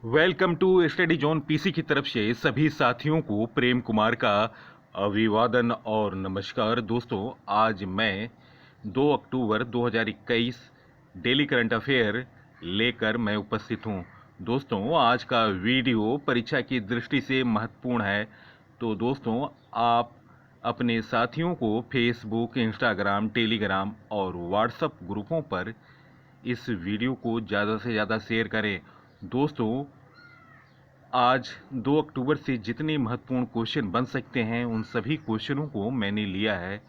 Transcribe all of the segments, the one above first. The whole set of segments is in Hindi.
Welcome to study zone PC की तरफ से सभी साथियों को प्रेम कुमार का अभिवादन और नमस्कार। दोस्तों, आज मैं 2 अक्टूबर 2021 डेली करंट अफेयर लेकर मैं उपस्थित हूं। दोस्तों, आज का वीडियो परीक्षा की दृष्टि से महत्वपूर्ण है। तो दोस्तों, आप अपने साथियों को फेसबुक, इंस्टाग्राम, टेलीग्राम और व्हाट्सएप ग्रुपों पर इस वीडियो को ज़्यादा से ज़्यादा शेयर करें। दोस्तों, आज 2 अक्टूबर से जितने महत्वपूर्ण क्वेश्चन बन सकते हैं उन सभी क्वेश्चनों को मैंने लिया है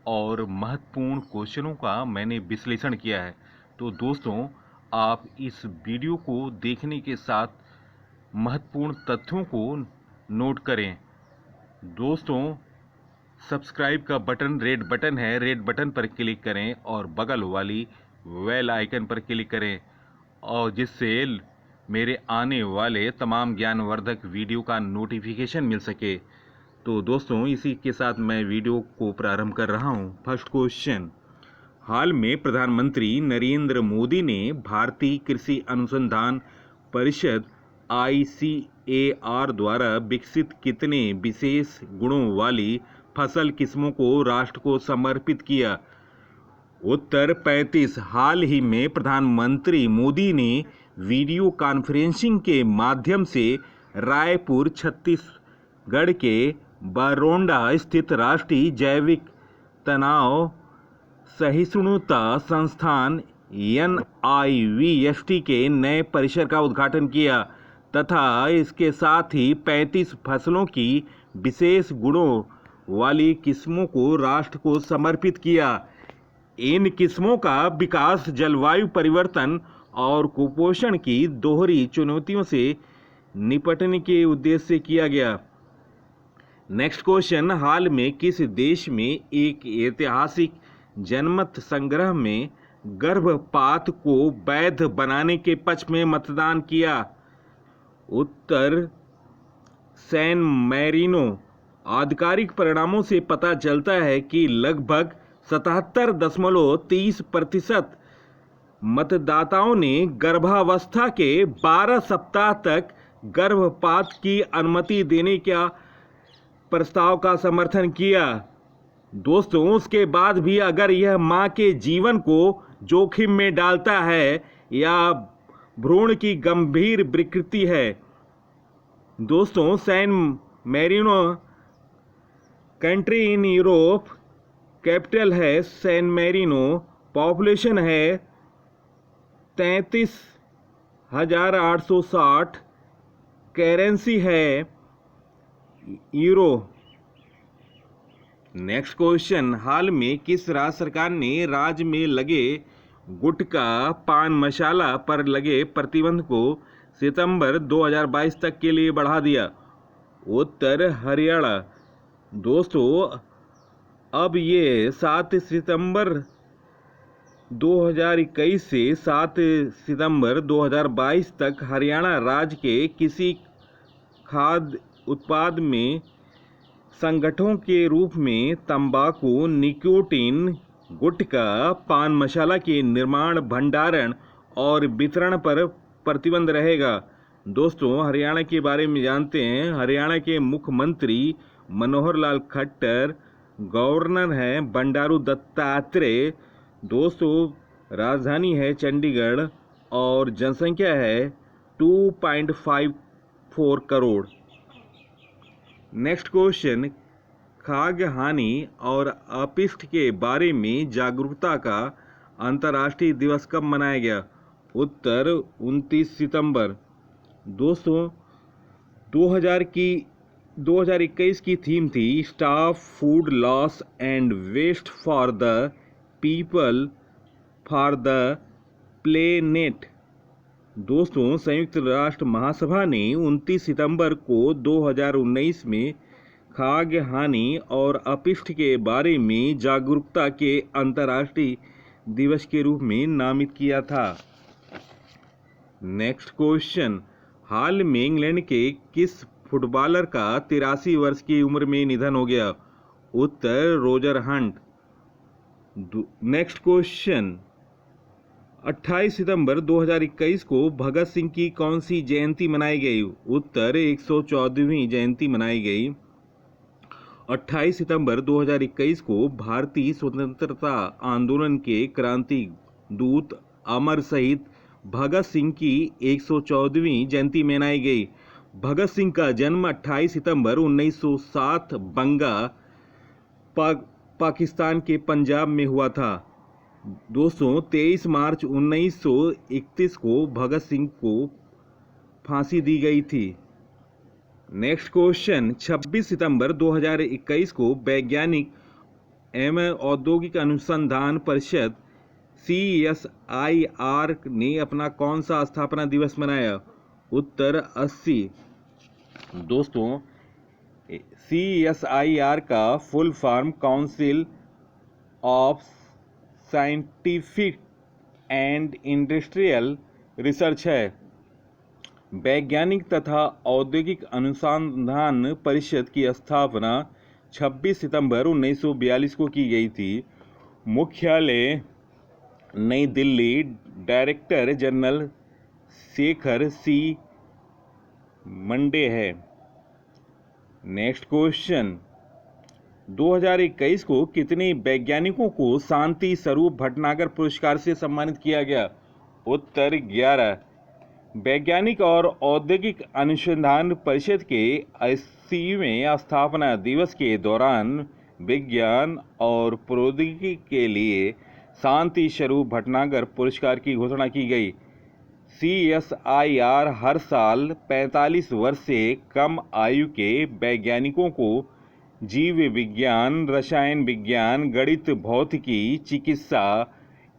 और महत्वपूर्ण क्वेश्चनों का मैंने विश्लेषण किया है। तो दोस्तों, आप इस वीडियो को देखने के साथ महत्वपूर्ण तथ्यों को नोट करें। दोस्तों, सब्सक्राइब का बटन रेड बटन है, रेड बटन पर क्लिक करें और बगल वाली बेल आइकन पर क्लिक करें और जिससे मेरे आने वाले तमाम ज्ञानवर्धक वीडियो का नोटिफिकेशन मिल सके। तो दोस्तों, इसी के साथ मैं वीडियो को प्रारंभ कर रहा हूं। फर्स्ट क्वेश्चन, हाल में प्रधानमंत्री नरेंद्र मोदी ने भारतीय कृषि अनुसंधान परिषद ICAR द्वारा विकसित कितने विशेष गुणों वाली फसल किस्मों को राष्ट्र को समर्पित किया? उत्तर 35। हाल ही में प्रधानमंत्री मोदी ने वीडियो कॉन्फ्रेंसिंग के माध्यम से रायपुर, छत्तीसगढ़ के बरोंडा स्थित राष्ट्रीय जैविक तनाव सहिष्णुता संस्थान NIVST के नए परिसर का उद्घाटन किया तथा इसके साथ ही 35 फसलों की विशेष गुणों वाली किस्मों को राष्ट्र को समर्पित किया। इन किस्मों का विकास जलवायु परिवर्तन और कुपोषण की दोहरी चुनौतियों से निपटने के उद्देश्य से किया गया। नेक्स्ट क्वेश्चन, हाल में किस देश में एक ऐतिहासिक जनमत संग्रह में गर्भपात को वैध बनाने के पक्ष में मतदान किया? उत्तर सैन मैरिनो। आधिकारिक परिणामों से पता चलता है कि लगभग 77.30% मतदाताओं ने गर्भावस्था के 12 सप्ताह तक गर्भपात की अनुमति देने का प्रस्ताव का समर्थन किया। दोस्तों, उसके बाद भी अगर यह मां के जीवन को जोखिम में डालता है या भ्रूण की गंभीर विकृति है। दोस्तों, San Marino country in Europe, capital है सैन मैरिनो, पॉपुलेशन है 33,860, करेंसी है यूरो। नेक्स्ट क्वेश्चन, हाल में किस राज्य सरकार ने राज्य में लगे गुटखा पान मसाला पर लगे प्रतिबंध को सितंबर 2022 तक के लिए बढ़ा दिया? उत्तर हरियाणा। दोस्तों, अब ये 7 सितंबर 2021 से 7 सितंबर 2022 तक हरियाणा राज्य के किसी खाद्य उत्पाद में संगठनों के रूप में तंबाकू, निकोटीन, गुटखा, पान मसाला के निर्माण, भंडारण और वितरण पर प्रतिबंध रहेगा। दोस्तों, हरियाणा के बारे में जानते हैं। हरियाणा के मुख्यमंत्री मनोहर लाल खट्टर, गवर्नर हैं बंडारू दत्तात्रेय। दोस्तों, राजधानी है चंडीगढ़ और जनसंख्या है 2.54 करोड़। नेक्स्ट क्वेश्चन, खाद्य हानि और अपशिष्ट के बारे में जागरूकता का अंतर्राष्ट्रीय दिवस कब मनाया गया? उत्तर 29 सितंबर। दोस्तों, 2021 की थीम थी stop food loss and waste for the people for the planet. दोस्तों, संयुक्त राष्ट्र महासभा ने 29 सितंबर को 2019 में खाद्य हानि और अपशिष्ट के बारे में जागरूकता के अंतर्राष्ट्रीय दिवस के रूप में नामित किया था। नेक्स्ट क्वेश्चन, हाल में इंग्लैंड के किस फुटबॉलर का 83 वर्ष की उम्र में निधन हो गया? उत्तर रोजर हंट। नेक्स्ट क्वेश्चन, 28 सितंबर 2021 को भगत सिंह की कौन सी जयंती मनाई गई? उत्तर 114वीं जयंती मनाई गई। 28 सितंबर 2021 को भारतीय स्वतंत्रता आंदोलन के क्रांति दूत अमर शहीद भगत सिंह की 114वीं जयंती मनाई गई। भगत सिंह का जन्म 28 सितंबर 1907 बंगा पाकिस्तान के पंजाब में हुआ था। दोस्तों 23 मार्च 1931 को भगत सिंह को फांसी दी गई थी। नेक्स्ट क्वेश्चन, 26 सितंबर 2021 को वैज्ञानिक एवं औद्योगिक अनुसंधान परिषद CSIR ने अपना कौन सा स्थापना दिवस मनाया? उत्तर 80। दोस्तों CSIR का full form council of scientific and industrial research है। वैज्ञानिक तथा औद्योगिक अनुसंधान परिषद की स्थापना 26 सितंबर 1942 को की गई थी। मुख्यालय नई Delhi. Director general Shekhar C Monday है। नेक्स्ट क्वेश्चन, 2021 को कितने वैज्ञानिकों को शांति स्वरूप भटनागर पुरस्कार से सम्मानित किया गया? उत्तर 11। वैज्ञानिक और औद्योगिक अनुसंधान परिषद के 80वें स्थापना दिवस के दौरान विज्ञान और प्रौद्योगिकी के लिए शांति स्वरूप भटनागर पुरस्कार की घोषणा की गई। CSIR हर साल 45 वर्ष से कम आयु के वैज्ञानिकों को जीव विज्ञान, रसायन विज्ञान, गणित, भौतिकी, चिकित्सा,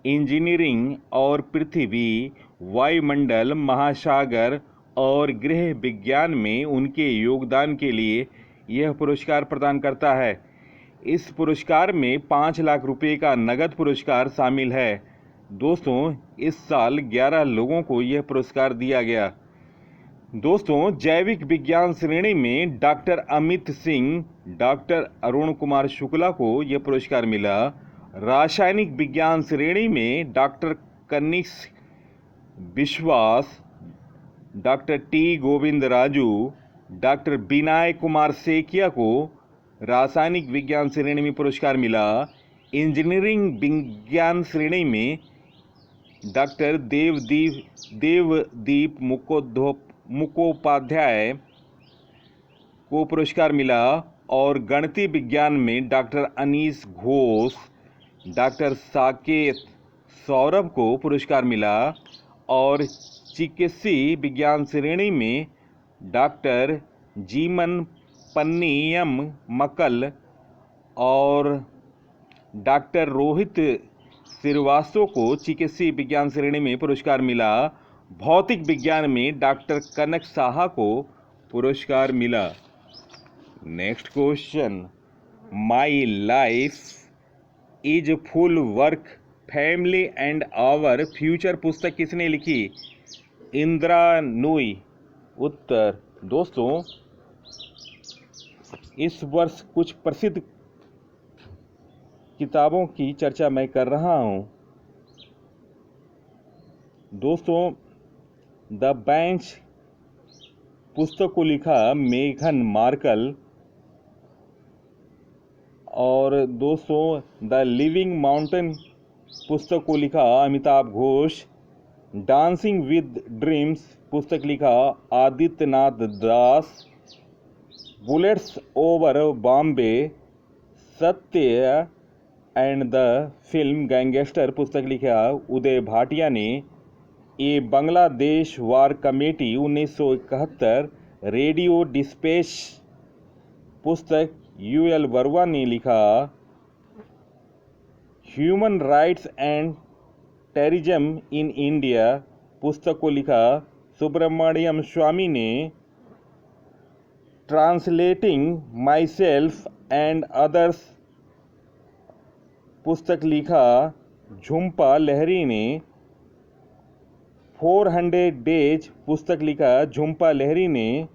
इंजीनियरिंग और पृथ्वी, वायुमंडल, महासागर और गृह विज्ञान में उनके योगदान के लिए यह पुरस्कार प्रदान करता है। इस पुरस्कार में 5 लाख रुपए का नगद पुरस्कार शामिल है। दोस्तों इस साल 11 लोगों को यह पुरस्कार दिया गया। दोस्तों जैविक विज्ञान श्रेणी में डॉक्टर अमित सिंह, डॉक्टर अरुण कुमार शुक्ला को यह पुरस्कार मिला। रासायनिक विज्ञान श्रेणी में doctor Kanishk Vishwas, doctor T Govind Raju, doctor Vinay Kumar Saikia को रासायनिक विज्ञान श्रेणी में पुरस्कार मिला। इंजीनियरिंग विज्ञान श्रेणी में डॉक्टर देवदीप मुखोपाध्याय को पुरस्कार मिला और गणितीय विज्ञान में डॉक्टर अनीश घोष, डॉक्टर साकेत सौरभ को पुरस्कार मिला और चिकित्सीय विज्ञान श्रेणी में डॉक्टर जीमन पन्नियम मकल और डॉक्टर रोहित श्रीवास्तव को चिकित्सीय विज्ञान श्रेणी में पुरस्कार मिला। भौतिक विज्ञान में डॉक्टर कनक साहा को पुरस्कार मिला। Next question, my life is full work family and our future पुस्तक किसने लिखी? इंदिरा नूई। उत्तर। दोस्तों इस वर्ष कुछ प्रसिद्ध किताबों की चर्चा मैं कर रहा हूं। दोस्तों द बेंच पुस्तक को लिखा मेघन मार्कल और दोस्तों द लिविंग माउंटेन पुस्तक को लिखा Amitabh Ghosh. Dancing with dreams पुस्तक लिखा आदित्यनाथ दास। बुलेट्स ओवर बॉम्बे सत्य एंड द फिल्म गैंगस्टर पुस्तक लिखा उदय भाटिया ने। ये बांग्लादेश वार कमेटी 1971 रेडियो डिस्पैच पुस्तक UL वर्मा ने लिखा। Human rights and terrorism in India पुस्तक को लिखा सुब्रमण्यम स्वामी ने। Translating my self and others पुस्तक लिखा झुम्पा लहरी ने। 400 डेज पुस्तक लिखा झुम्पा लहरी ने।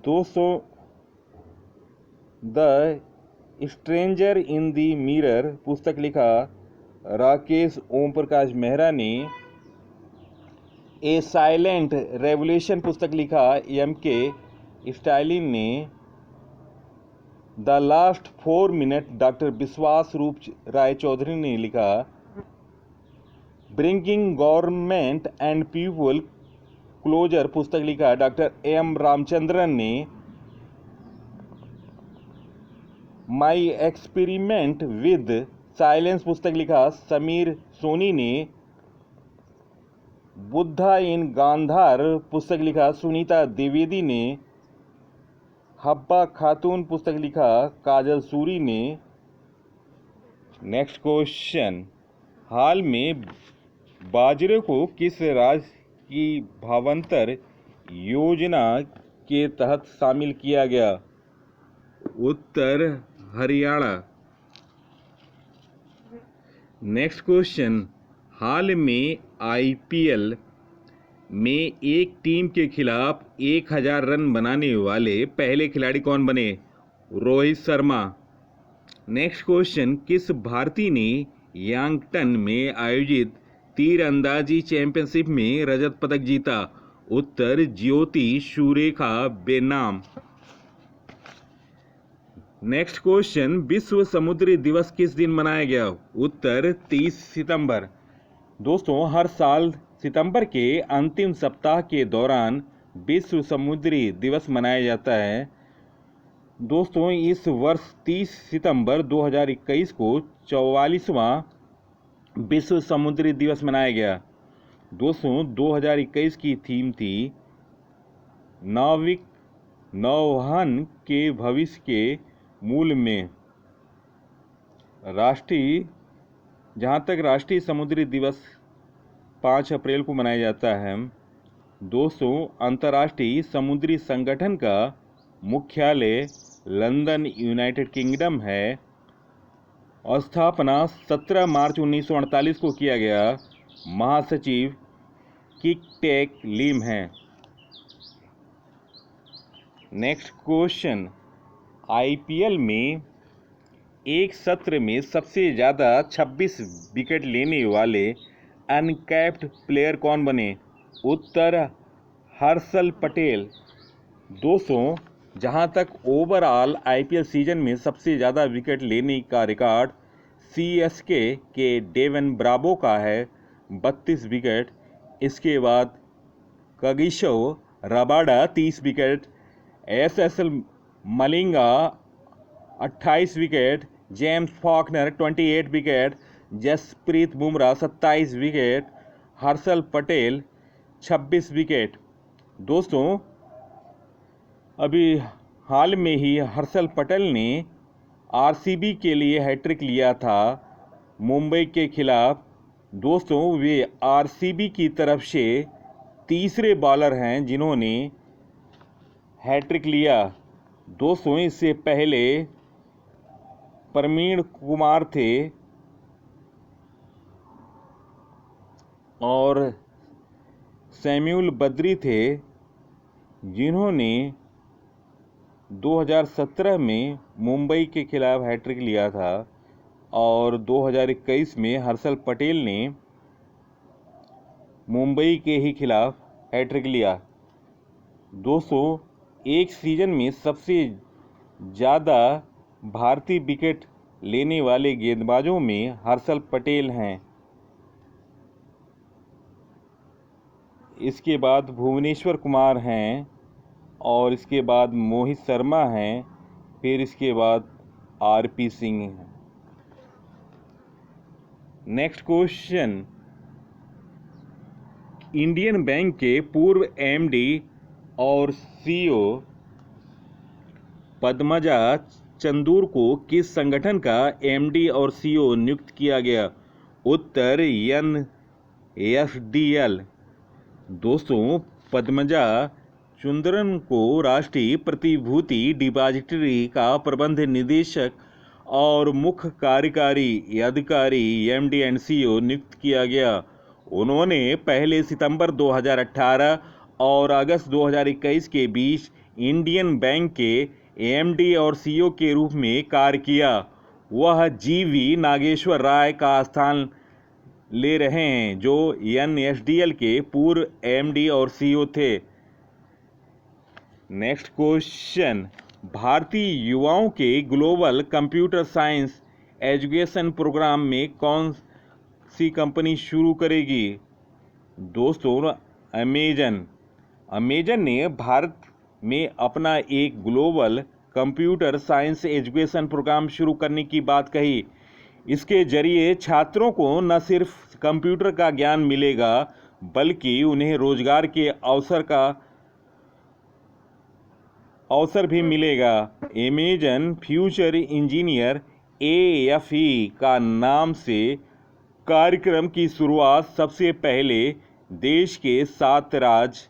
200 the stranger in the mirror पुस्तक लिखा राकेश ओम प्रकाश मेहरा ने ए साइलेंट रेवोल्यूशन पुस्तक लिखा। एम के स्टालिन ने द लास्ट 4 मिनट डॉक्टर विश्वास रूप राय चौधरी ने लिखा। Bringing government and people closer पुस्तक लिखा डॉक्टर एम रामचंद्रन ने। माई एक्सपेरिमेंट विद साइलेंस पुस्तक लिखा समीर सोनी ने। बुद्धा इन गांधार पुस्तक लिखा सुनीता द्विवेदी ने। हब्बा खातून पुस्तक लिखा काजल सूरी ने। नेक्स्ट क्वेश्चन, हाल में बाजरे को किस राज्य की भावांतर योजना के तहत शामिल किया गया? उत्तर हरियाणा। नेक्स्ट क्वेश्चन, हाल में आईपीएल में एक टीम के खिलाफ 1000 रन बनाने वाले पहले खिलाड़ी कौन बने? रोहित शर्मा। नेक्स्ट क्वेश्चन, किस भारतीय ने यांगटन में आयोजित तीरंदाजी चैंपियनशिप में रजत पदक जीता? उत्तर ज्योति सुरेखा वेन्नाम। नेक्स्ट क्वेश्चन, विश्व समुद्री दिवस किस दिन मनाया गया? उत्तर 30 सितंबर। दोस्तों, हर साल सितंबर के अंतिम सप्ताह के दौरान विश्व समुद्री दिवस मनाया जाता है। दोस्तों, इस वर्ष 30 सितंबर 2021 को 44वां विश्व समुद्री दिवस मनाया गया। दोस्तों, 2021 की थीम थी नाविक नौवहन के भविष्य के मूल में। जहाँ तक राष्ट्रीय समुद्री दिवस 5 अप्रैल को मनाया जाता है। दोस्तों, अंतर्राष्ट्रीय समुद्री संगठन का मुख्यालय लंदन, यूनाइटेड किंगडम है। स्थापना 17 मार्च 1948 को किया गया। महासचिव किक टेक लिम है। नेक्स्ट क्वेश्चन, आईपीएल में एक सत्र में सबसे ज़्यादा 26 विकेट लेने वाले अनकैप्ड प्लेयर कौन बने? उत्तर हर्षल पटेल। दोस्तों, जहां तक ओवरऑल आईपीएल सीजन में सबसे ज़्यादा विकेट लेने का रिकॉर्ड सीएसके के डेवन ब्रावो का है, 32 विकेट। इसके बाद Kagiso Rabada 30 wicket, SSL Malinga 28 wicket, James Faulkner 28 wicket, Jasprit Bumrah 27 wicket, Harshal Patel 26 wicket. दोस्तों, अभी हाल में ही हर्षल पटेल ने आरसीबी के लिए हैट्रिक लिया था मुंबई के खिलाफ। दोस्तों, वे आरसीबी की तरफ से तीसरे बॉलर हैं जिन्होंने हैट्रिक लिया। दोस्तों, इससे पहले प्रवीण कुमार थे और सैम्यूल बद्री थे जिन्होंने 2017 में मुंबई के खिलाफ हैट्रिक लिया था और 2021 में हर्षल पटेल ने मुंबई के ही खिलाफ हैट्रिक लिया। दोस्तों, एक सीजन में सबसे ज़्यादा भारतीय विकेट लेने वाले गेंदबाजों में हर्षल पटेल हैं। इसके बाद भुवनेश्वर कुमार हैं और इसके बाद मोहित शर्मा हैं, फिर इसके बाद आरपी सिंह हैं। नेक्स्ट क्वेश्चन, इंडियन बैंक के पूर्व एमडी और सीईओ पद्मजा चंदूर को किस संगठन का एमडी और सीईओ नियुक्त किया गया? उत्तर NSDL। दोस्तों, पद्मजा चंद्रन को राष्ट्रीय प्रतिभूति डिपॉजिटरी का प्रबंध निदेशक और मुख्य कार्यकारी अधिकारी एमडी एंड सीईओ नियुक्त किया गया। उन्होंने पहले सितंबर 2018 और अगस्त 2021 के बीच इंडियन बैंक के एमडी और सीईओ के रूप में कार्य किया। वह जीवी नागेश्वर राय का स्थान ले रहे हैं, जो NSDL के पूर्व MD और CEO थे। नेक्स्ट क्वेश्चन, भारतीय युवाओं के global computer science education programme में कौन सी कंपनी शुरू करेगी? दोस्तों, अमेजन ने भारत में अपना एक global computer science education programme शुरू करने की बात कही। इसके जरिए छात्रों को न सिर्फ कंप्यूटर का ज्ञान मिलेगा, बल्कि उन्हें रोजगार के अवसर भी मिलेगा। अमेजन फ्यूचर इंजीनियर AFE का नाम से कार्यक्रम की शुरुआत सबसे पहले देश के 7 राज्य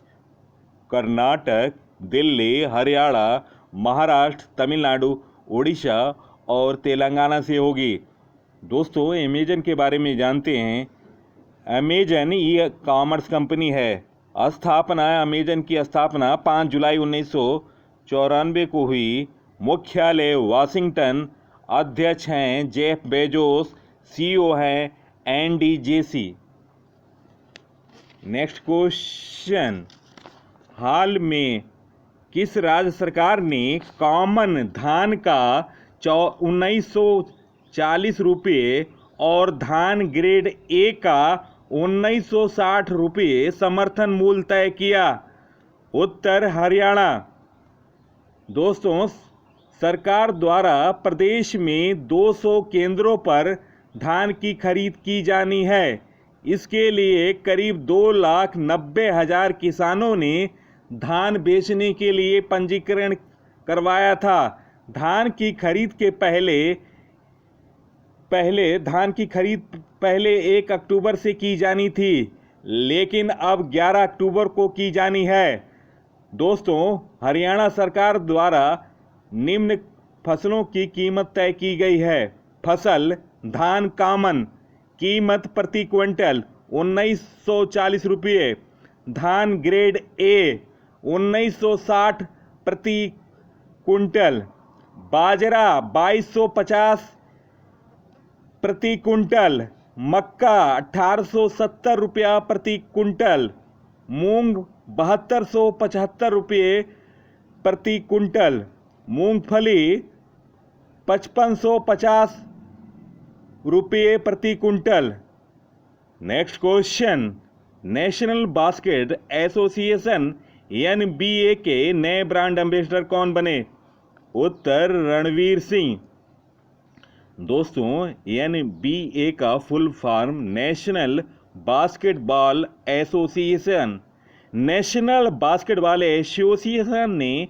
कर्नाटक, दिल्ली, हरियाणा, महाराष्ट्र, तमिलनाडु, उड़ीसा और तेलंगाना से होगी। दोस्तों, अमेजन के बारे में जानते हैं। अमेजन ई-कॉमर्स कंपनी है। अमेजन की स्थापना 5 जुलाई 1994 को हुई। मुख्यालय वाशिंगटन। अध्यक्ष हैं जेफ बेजोस। CEO हैं एंडी जेसी। नेक्स्ट क्वेश्चन, हाल में किस राज्य सरकार ने कॉमन धान का 1940 रुपये और धान ग्रेड A का 1960 रुपये समर्थन मूल्य तय किया? उत्तर हरियाणा। दोस्तों, सरकार द्वारा प्रदेश में 200 केंद्रों पर धान की खरीद की जानी है। इसके लिए करीब 2,90,000 किसानों ने धान बेचने के लिए पंजीकरण करवाया था। धान की खरीद पहले 1 अक्टूबर से की जानी थी, लेकिन अब 11 अक्टूबर को की जानी है। दोस्तों, हरियाणा सरकार द्वारा निम्न फसलों की कीमत तय की गई है। फसल धान कॉमन, कीमत प्रति क्विंटल 1940 रुपये। धान ग्रेड A 1960 प्रति क्विंटल। बाजरा 2250 प्रति क्विंटल। मक्का 1870 रुपया प्रति क्विंटल। मूंग 7275 रुपये प्रति क्विंटल। मूंगफली 5550 रुपये प्रति quintal. Next question, national basket association NBA के नए ब्रांड एम्बेसडर कौन बने? उत्तर रणवीर सिंह। दोस्तों, NBA का full form national basketball association. National basketball association ने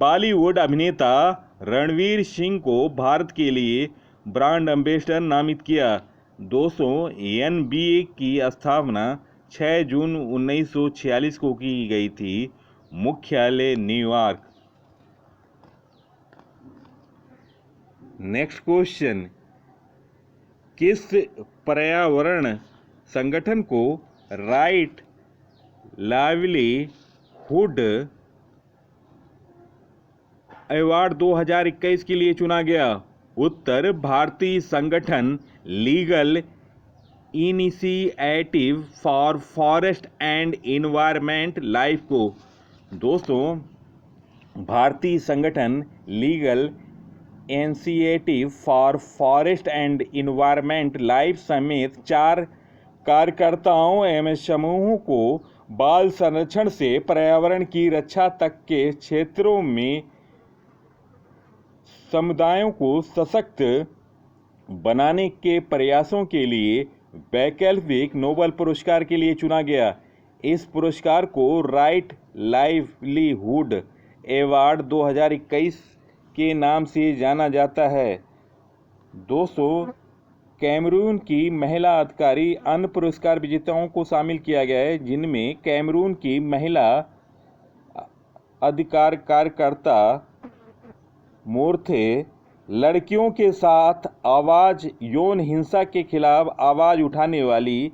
बॉलीवुड अभिनेता रणवीर सिंह को भारत के लिए ब्रांड एम्बेसडर नामित किया। दोस्तों, NBA की स्थापना 6 जून 1946 को की गई थी। मुख्यालय न्यूयॉर्क। नेक्स्ट क्वेश्चन, किस पर्यावरण संगठन को राइट लाइवलीहुड अवार्ड 2021 के लिए चुना गया? उत्तर भारतीय संगठन legal initiative for forest and environment life को। दोस्तों, भारतीय संगठन legal initiative for forest and environment life समेत 4 कार्यकर्ताओं एवं समूहों को बाल संरक्षण से पर्यावरण की रक्षा तक के क्षेत्रों में समुदायों को सशक्त बनाने के प्रयासों के लिए वैकल्पिक नोबेल पुरस्कार के लिए चुना गया। इस पुरस्कार को राइट लाइवलीहुड अवार्ड 2021 के नाम से जाना जाता है। दोस्तों, कैमरून की महिला अधिकारी अन्य पुरस्कार विजेताओं को शामिल किया गया है, जिनमें कैमरून की महिला अधिकार कार्यकर्ता मोर्थे लड़कियों के साथ आवाज़ यौन हिंसा के खिलाफ आवाज़ उठाने वाली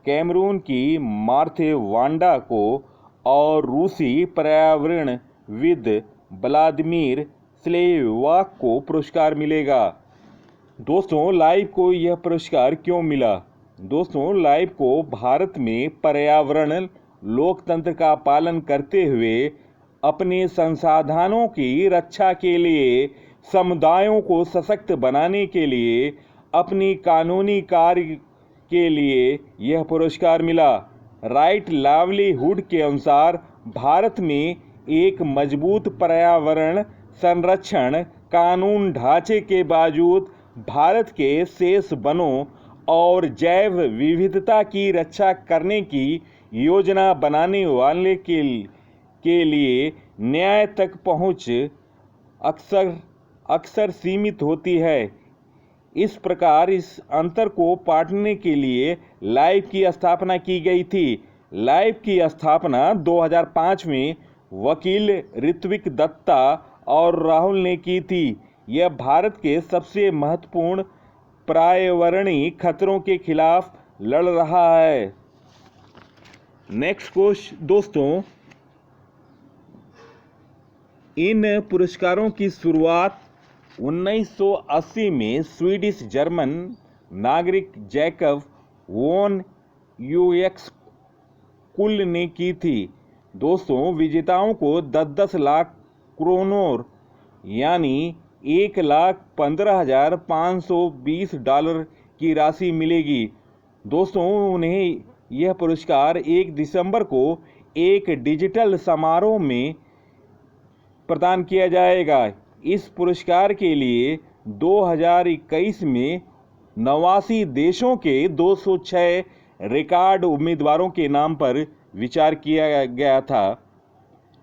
कैमरून की मार्थे वांडा को और रूसी पर्यावरणविद व्लादिमीर स्लेवाक को पुरस्कार मिलेगा। दोस्तों, लाइव को यह पुरस्कार क्यों मिला? दोस्तों, लाइव को भारत में पर्यावरण लोकतंत्र का पालन करते हुए अपने संसाधनों की रक्षा के लिए, समुदायों को सशक्त बनाने के लिए, अपनी कानूनी कार्य के लिए यह पुरस्कार मिला। राइट लाइवलीहुड के अनुसार भारत में एक मजबूत पर्यावरण संरक्षण कानून ढांचे के बावजूद भारत के शेष वनों और जैव विविधता की रक्षा करने की योजना बनाने वाले के लिए न्याय तक पहुंच अक्सर सीमित होती है। इस प्रकार इस अंतर को पाटने के लिए लाइव की स्थापना की गई थी। लाइव की स्थापना 2005 में वकील ऋत्विक दत्ता और राहुल ने की थी। यह भारत के सबसे महत्वपूर्ण पर्यावरणीय खतरों के खिलाफ लड़ रहा है। नेक्स्ट क्वेश्चन दोस्तों, इन पुरस्कारों की शुरुआत 1980 में स्वीडिश जर्मन नागरिक जैकब वॉन यूएक्स कुल ने की थी। दोस्तों, विजेताओं को 10-10 लाख क्रोनर यानी $1,15,520 की राशि मिलेगी। दोस्तों, उन्हें यह पुरस्कार 1 दिसंबर को एक डिजिटल समारोह में प्रदान किया जाएगा। इस पुरस्कार के लिए 2021 में 89 देशों के 206 रिकॉर्ड उम्मीदवारों के नाम पर विचार किया गया था।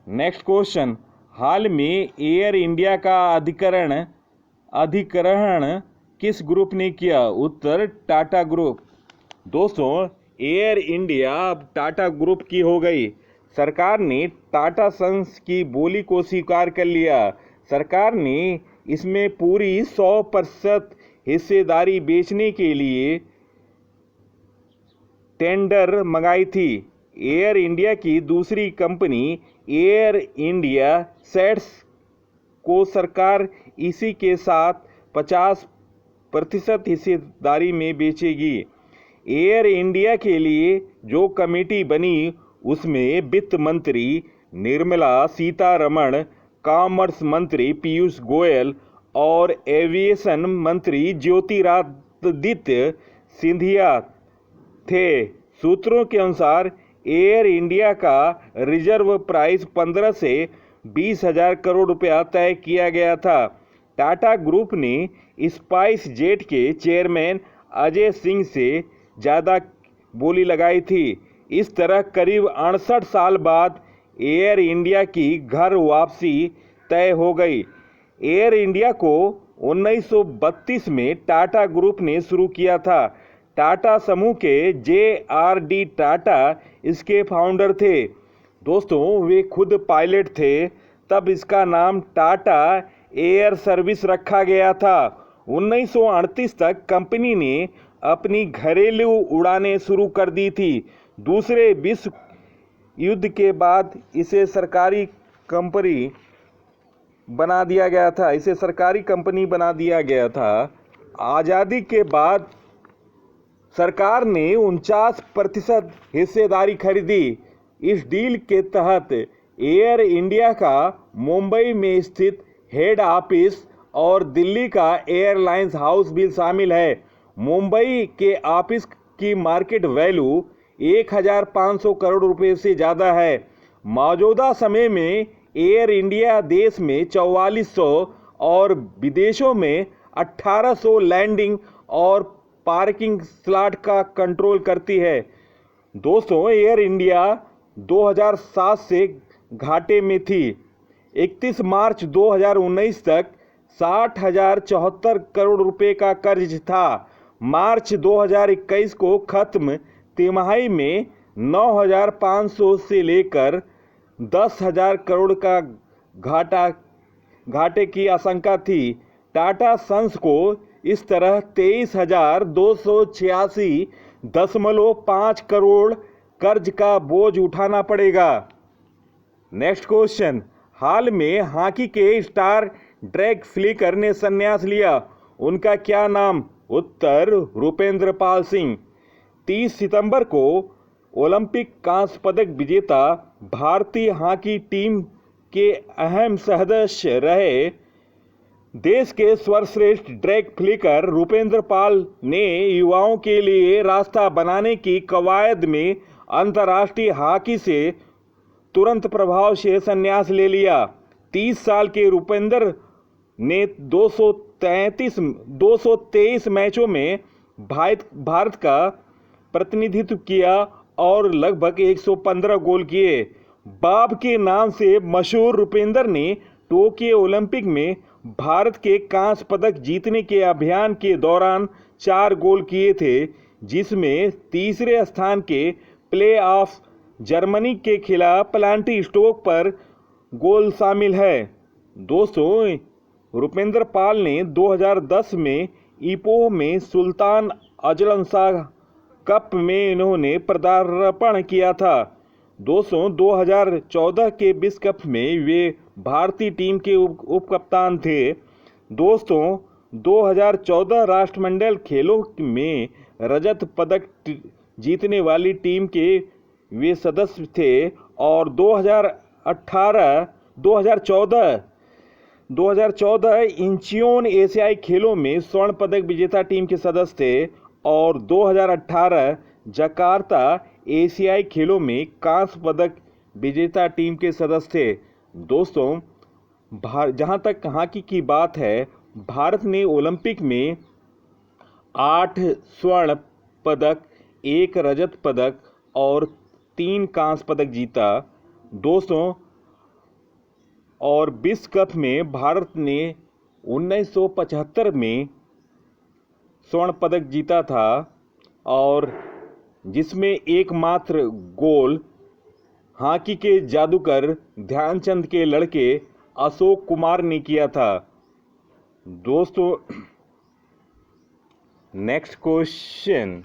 नेक्स्ट क्वेश्चन, हाल में एयर इंडिया का अधिग्रहण किस ग्रुप ने किया? उत्तर, टाटा ग्रुप। दोस्तों, एयर इंडिया अब टाटा ग्रुप की हो गई। सरकार ने टाटा सन्स की बोली को स्वीकार कर लिया। सरकार ने इसमें पूरी 100% हिस्सेदारी बेचने के लिए टेंडर मंगाई थी। एयर इंडिया की दूसरी कंपनी एयर इंडिया सेट्स को सरकार इसी के साथ 50% हिस्सेदारी में बेचेगी। एयर इंडिया के लिए जो कमेटी बनी उसमें वित्त मंत्री निर्मला सीतारमण, कॉमर्स मंत्री पीयूष गोयल और एविएशन मंत्री ज्योतिरादित्य सिंधिया थे। सूत्रों के अनुसार एयर इंडिया का रिजर्व प्राइस 15 से 20 हजार करोड़ रुपया तय किया गया था। टाटा ग्रुप ने स्पाइस जेट के चेयरमैन अजय सिंह से ज़्यादा बोली लगाई थी। इस तरह करीब 68 साल बाद एयर इंडिया की घर वापसी तय हो गई। एयर इंडिया को 1932 में टाटा ग्रुप ने शुरू किया था। टाटा समूह के JRD टाटा इसके फाउंडर थे। दोस्तों, वे खुद पायलट थे। तब इसका नाम टाटा एयर सर्विस रखा गया था। 1938 तक कंपनी ने अपनी घरेलू उड़ानें शुरू कर दी थी। दूसरे विश्व युद्ध के बाद इसे सरकारी कंपनी बना दिया गया था। आज़ादी के बाद सरकार ने 49% हिस्सेदारी खरीदी। इस डील के तहत एयर इंडिया का मुंबई में स्थित हेड ऑफिस और दिल्ली का एयरलाइंस हाउस भी शामिल है। मुंबई के ऑफिस की मार्केट वैल्यू 1,500 करोड़ रुपए से ज़्यादा है। मौजूदा समय में एयर इंडिया देश में 4400 और विदेशों में 1800 लैंडिंग और पार्किंग स्लॉट का कंट्रोल करती है। दोस्तों, एयर इंडिया 2007 से घाटे में थी। 31 मार्च 2019 तक 60,074 करोड़ रुपए का कर्ज था। मार्च 2021 को खत्म तिमाही में 9,500 से लेकर 10,000 करोड़ का घाटे की आशंका थी। टाटा सन्स को इस तरह 23,286.5 करोड़ कर्ज का बोझ उठाना पड़ेगा। नेक्स्ट क्वेश्चन, हाल में हॉकी के स्टार ड्रैग फ्लिकर ने संन्यास लिया। उनका क्या नाम? उत्तर, रुपेंद्र पाल सिंह। 30 सितंबर को ओलंपिक कांस्य पदक विजेता भारतीय हॉकी टीम के अहम सदस्य रहे देश के सर्वश्रेष्ठ ड्रैग फ्लिकर रूपेंद्र पाल ने युवाओं के लिए रास्ता बनाने की कवायद में अंतर्राष्ट्रीय हॉकी से तुरंत प्रभाव से संन्यास ले लिया। 30 साल के रूपेंद्र ने 223 मैचों में भारत का प्रतिनिधित्व किया और लगभग 115 गोल किए। बाप के नाम से मशहूर रूपेंद्र ने टोक्यो ओलंपिक में भारत के कांस्य पदक जीतने के अभियान के दौरान 4 गोल किए थे, जिसमें तीसरे स्थान के प्ले ऑफ जर्मनी के खिलाफ प्लांटी स्टोक पर गोल शामिल है। दोस्तों, रूपेंद्र पाल ने 2010 में इपोह में सुल्तान अजलन शाह कप में इन्होंने पदार्पण किया था। दोस्तों, 2014 के विश्व कप में वे भारतीय टीम के उप कप्तान थे। दोस्तों, 2014 राष्ट्रमंडल खेलों में रजत पदक जीतने वाली टीम के वे सदस्य थे और 2014 इंचियोन एशियाई खेलों में स्वर्ण पदक विजेता टीम के सदस्य थे और 2018 जकार्ता एशियाई खेलों में कांस्य पदक विजेता टीम के सदस्य थे। दोस्तों, जहां तक हॉकी की बात है, भारत ने ओलंपिक में 8 स्वर्ण पदक, 1 रजत पदक और 3 कांस्य पदक जीता। दोस्तों, और विश्व कप में भारत ने 1975 में स्वर्ण पदक जीता था और जिसमें एकमात्र गोल हॉकी के जादूगर ध्यानचंद के लड़के अशोक कुमार ने किया था। दोस्तों, नेक्स्ट क्वेश्चन,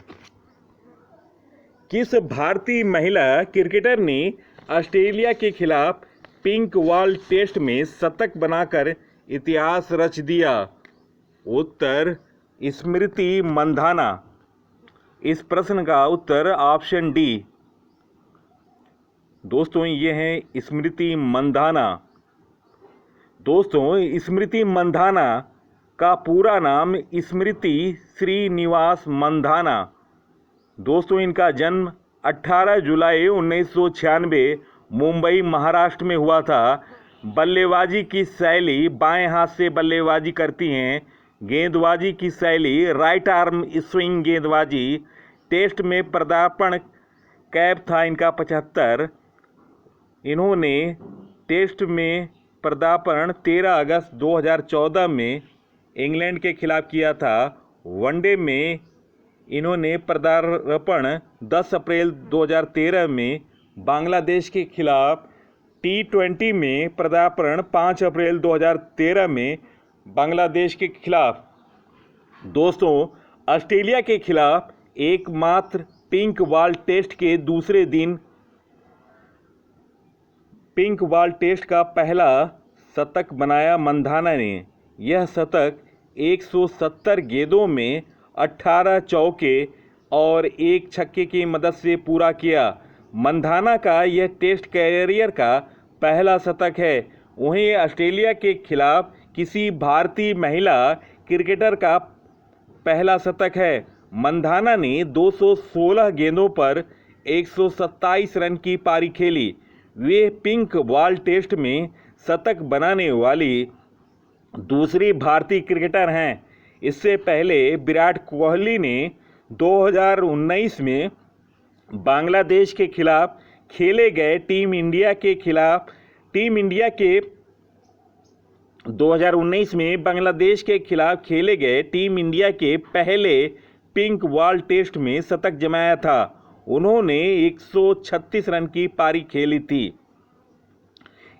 किस भारतीय महिला क्रिकेटर ने ऑस्ट्रेलिया के खिलाफ पिंक बॉल टेस्ट में शतक बनाकर इतिहास रच दिया? उत्तर स्मृति मंधाना। इस प्रश्न का उत्तर ऑप्शन डी। दोस्तों, ये है स्मृति मंधाना। दोस्तों, स्मृति मंधाना का पूरा नाम स्मृति श्रीनिवास मंधाना। दोस्तों, इनका जन्म 18 जुलाई 1996 मुंबई महाराष्ट्र में हुआ था। बल्लेबाजी की शैली बाएं हाथ से बल्लेबाजी करती हैं। गेंदबाजी की शैली राइट आर्म स्विंग गेंदबाजी। टेस्ट में पदार्पण कैप था इनका 75। इन्होंने टेस्ट में पदार्पण 13 अगस्त 2014 में इंग्लैंड के खिलाफ किया था। वनडे में इन्होंने पदार्पण 10 अप्रैल 2013 में बांग्लादेश के खिलाफ, T20 में पदार्पण 5 अप्रैल 2013 में बांग्लादेश के खिलाफ। दोस्तों, ऑस्ट्रेलिया के खिलाफ एकमात्र पिंक बॉल टेस्ट के दूसरे दिन पिंक बॉल टेस्ट का पहला शतक बनाया मंधाना ने। यह शतक 170 गेंदों में 18 चौके और 1 छक्के की मदद से पूरा किया। मंधाना का यह टेस्ट कैरियर का पहला शतक है। वहीं ऑस्ट्रेलिया के खिलाफ किसी भारतीय महिला क्रिकेटर का पहला शतक है। मंधाना ने 216 गेंदों पर 127 रन की पारी खेली। वे पिंक बॉल टेस्ट में शतक बनाने वाली दूसरी भारतीय क्रिकेटर हैं। इससे पहले विराट कोहली ने 2019 में बांग्लादेश के खिलाफ खेले गए टीम इंडिया के 2019 में बांग्लादेश के खिलाफ खेले गए टीम इंडिया के पहले पिंक बॉल टेस्ट में शतक जमाया था। उन्होंने 136 रन की पारी खेली थी।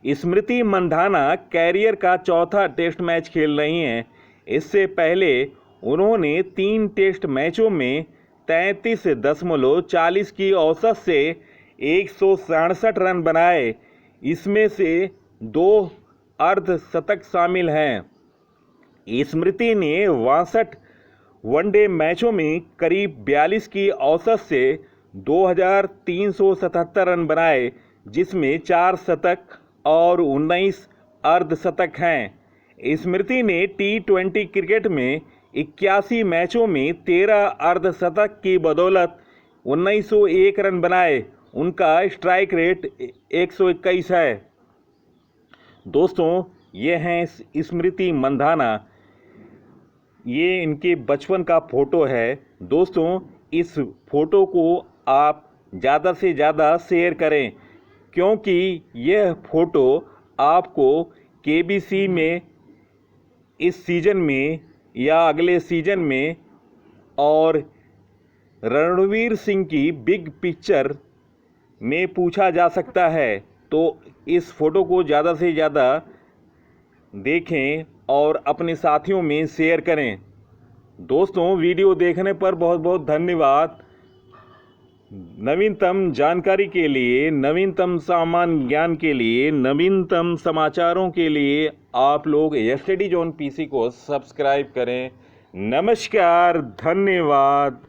स्मृति मंधाना कैरियर का चौथा टेस्ट मैच खेल रही हैं। इससे पहले उन्होंने 3 टेस्ट मैचों में 33.40 की औसत से 167 रन बनाए। इसमें से 2 अर्धशतक शामिल हैं। स्मृति ने वनडे मैचों में करीब 42 की औसत से 2377 रन बनाए, जिसमें 4 शतक और 19 अर्धशतक हैं। स्मृति ने T20 क्रिकेट में 81 मैचों में 13 अर्धशतक की बदौलत 1901 रन बनाए। उनका स्ट्राइक रेट 121 है। दोस्तों, ये हैं स्मृति मंधाना। ये इनके बचपन का फ़ोटो है। दोस्तों, इस फ़ोटो को आप ज़्यादा से ज़्यादा शेयर करें, क्योंकि यह फ़ोटो आपको KBC में इस सीज़न में या अगले सीज़न में और रणवीर सिंह की बिग पिक्चर में पूछा जा सकता है। तो इस फ़ोटो को ज़्यादा से ज़्यादा देखें और अपने साथियों में शेयर करें। दोस्तों, वीडियो देखने पर बहुत बहुत धन्यवाद। नवीनतम जानकारी के लिए, नवीनतम सामान्य ज्ञान के लिए, नवीनतम समाचारों के लिए आप लोग स्टडी जोन PC को सब्सक्राइब करें। नमस्कार, धन्यवाद।